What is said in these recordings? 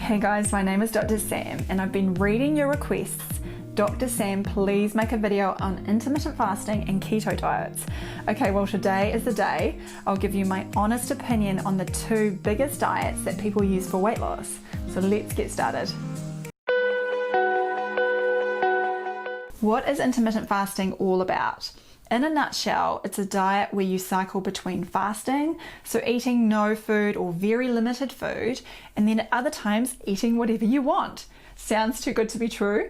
Hey guys, my name is Dr. Sam and I've been reading your requests. Dr. Sam, please make a video on intermittent fasting and keto diets. Okay, well today is the day I'll give you my honest opinion on the two biggest diets that people use for weight loss. So let's get started. What is intermittent fasting all about? In a nutshell, it's a diet where you cycle between fasting, so eating no food or very limited food, and then at other times eating whatever you want. Sounds too good to be true?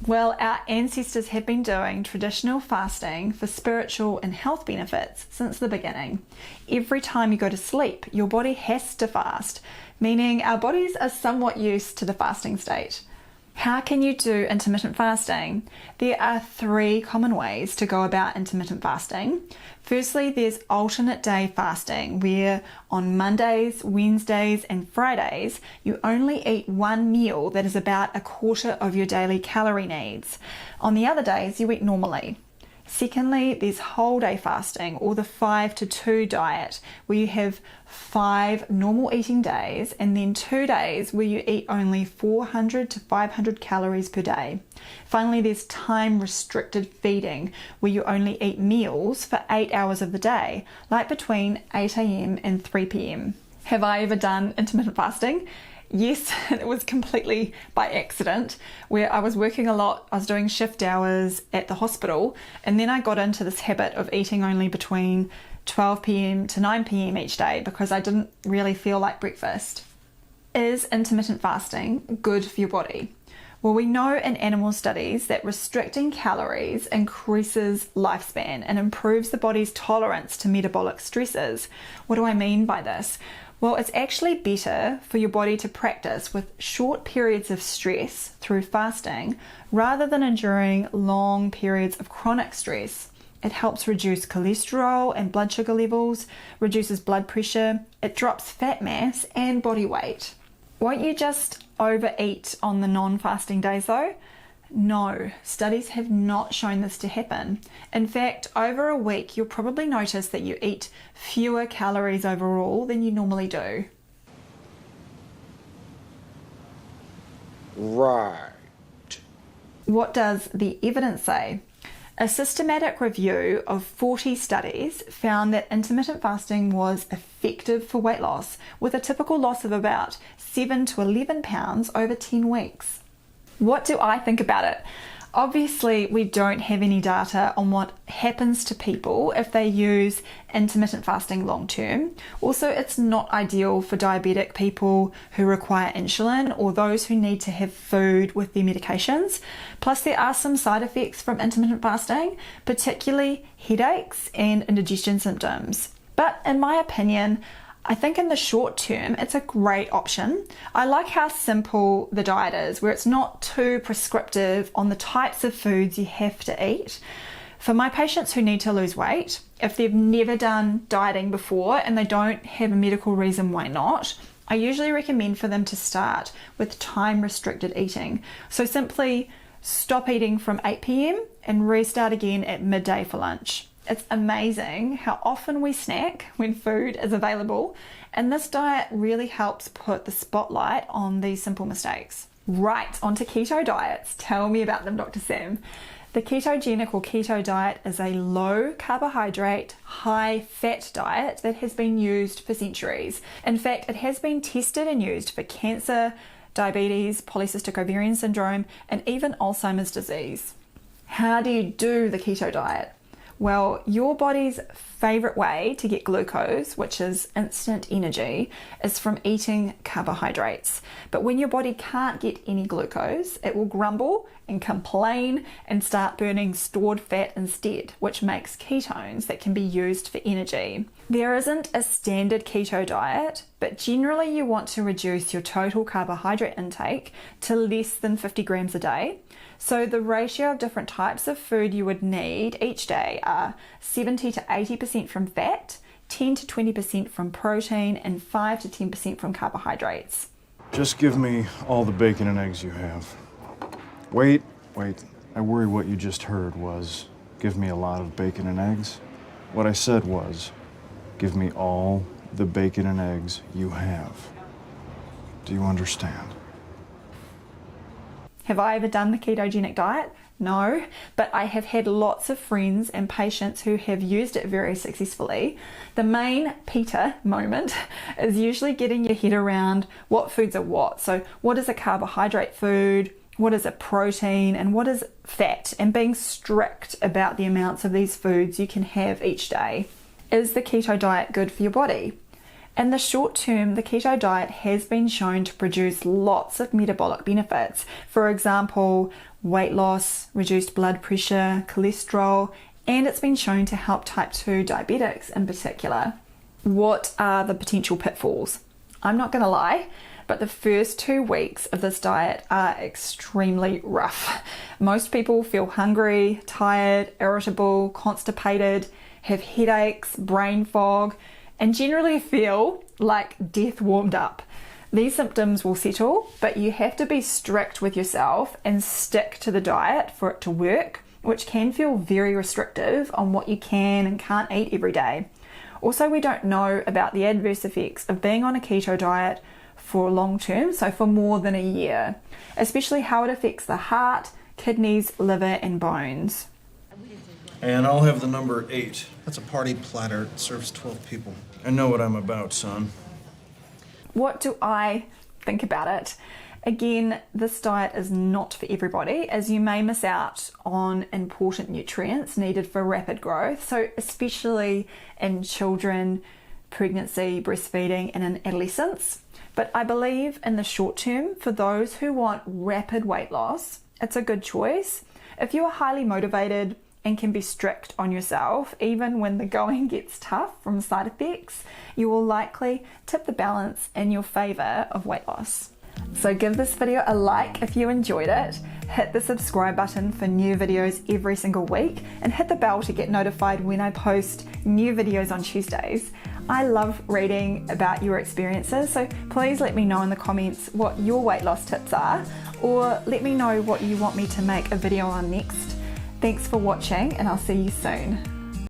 Well, our ancestors have been doing traditional fasting for spiritual and health benefits since the beginning. Every time you go to sleep, your body has to fast, meaning our bodies are somewhat used to the fasting state. How can you do intermittent fasting? There are three common ways to go about intermittent fasting. Firstly, there's alternate day fasting, where on Mondays, Wednesdays, and Fridays, you only eat one meal that is about a quarter of your daily calorie needs. On the other days, you eat normally. Secondly, there's whole day fasting, or the 5-2 diet, where you have 5 normal eating days and then 2 days where you eat only 400 to 500 calories per day. Finally, there's time restricted feeding, where you only eat meals for 8 hours of the day, like between 8 a.m. and 3 p.m. Have I ever done intermittent fasting? Yes, it was completely by accident, where I was working a lot. I was doing shift hours at the hospital, and then I got into this habit of eating only between 12 p.m. to 9 p.m. each day because I didn't really feel like breakfast. Is intermittent fasting good for your body? Well, we know in animal studies that restricting calories increases lifespan and improves the body's tolerance to metabolic stresses. What do I mean by this? Well, it's actually better for your body to practice with short periods of stress through fasting rather than enduring long periods of chronic stress. It helps reduce cholesterol and blood sugar levels, reduces blood pressure, it drops fat mass and body weight. Won't you just overeat on the non-fasting days though? No, studies have not shown this to happen. In fact, over a week, you'll probably notice that you eat fewer calories overall than you normally do. Right. What does the evidence say? A systematic review of 40 studies found that intermittent fasting was effective for weight loss, with a typical loss of about 7 to 11 pounds over 10 weeks. What do I think about it? Obviously, we don't have any data on what happens to people if they use intermittent fasting long term. Also, it's not ideal for diabetic people who require insulin or those who need to have food with their medications. Plus, there are some side effects from intermittent fasting, particularly headaches and indigestion symptoms. But in my opinion, I think in the short term, it's a great option. I like how simple the diet is, where it's not too prescriptive on the types of foods you have to eat. For my patients who need to lose weight, if they've never done dieting before and they don't have a medical reason why not, I usually recommend for them to start with time restricted eating. So simply stop eating from 8 p.m. and restart again at midday for lunch. It's amazing how often we snack when food is available, and this diet really helps put the spotlight on these simple mistakes. Right, onto keto diets. Tell me about them, Dr. Sam. The ketogenic or keto diet is a low carbohydrate, high fat diet that has been used for centuries. In fact, it has been tested and used for cancer, diabetes, polycystic ovarian syndrome, and even Alzheimer's disease. How do you do the keto diet? Well, your body's favorite way to get glucose, which is instant energy, is from eating carbohydrates. But when your body can't get any glucose, it will grumble and complain and start burning stored fat instead, which makes ketones that can be used for energy. There isn't a standard keto diet, but generally you want to reduce your total carbohydrate intake to less than 50 grams a day. So the ratio of different types of food you would need each day are 70 to 80% from fat, 10 to 20% from protein, and 5 to 10% from carbohydrates. Just give me all the bacon and eggs you have. Wait. I worry what you just heard was give me a lot of bacon and eggs? What I said was, give me all the bacon and eggs you have. Do you understand? Have I ever done the ketogenic diet? No, but I have had lots of friends and patients who have used it very successfully. The main Peter moment is usually getting your head around what foods are what. So what is a carbohydrate food? What is a protein? And what is fat? And being strict about the amounts of these foods you can have each day. Is the keto diet good for your body? In the short term, the keto diet has been shown to produce lots of metabolic benefits. For example, weight loss, reduced blood pressure, cholesterol, and it's been shown to help type 2 diabetics in particular. What are the potential pitfalls? I'm not going to lie, but the first 2 weeks of this diet are extremely rough. Most people feel hungry, tired, irritable, constipated, have headaches, brain fog, and generally feel like death warmed up. These symptoms will settle, but you have to be strict with yourself and stick to the diet for it to work, which can feel very restrictive on what you can and can't eat every day. Also, we don't know about the adverse effects of being on a keto diet for long term, so for more than a year, especially how it affects the heart, kidneys, liver, and bones. And I'll have the number 8. That's a party platter. It serves 12 people. I know what I'm about, son. What do I think about it? Again, this diet is not for everybody, as you may miss out on important nutrients needed for rapid growth, so especially in children, pregnancy, breastfeeding, and in adolescence. But I believe in the short term, for those who want rapid weight loss, it's a good choice. If you are highly motivated and can be strict on yourself, even when the going gets tough from side effects, you will likely tip the balance in your favor of weight loss. So give this video a like if you enjoyed it, hit the subscribe button for new videos every single week, and hit the bell to get notified when I post new videos on Tuesdays. I love reading about your experiences, so please let me know in the comments what your weight loss tips are, or let me know what you want me to make a video on next. Thanks for watching, and I'll see you soon.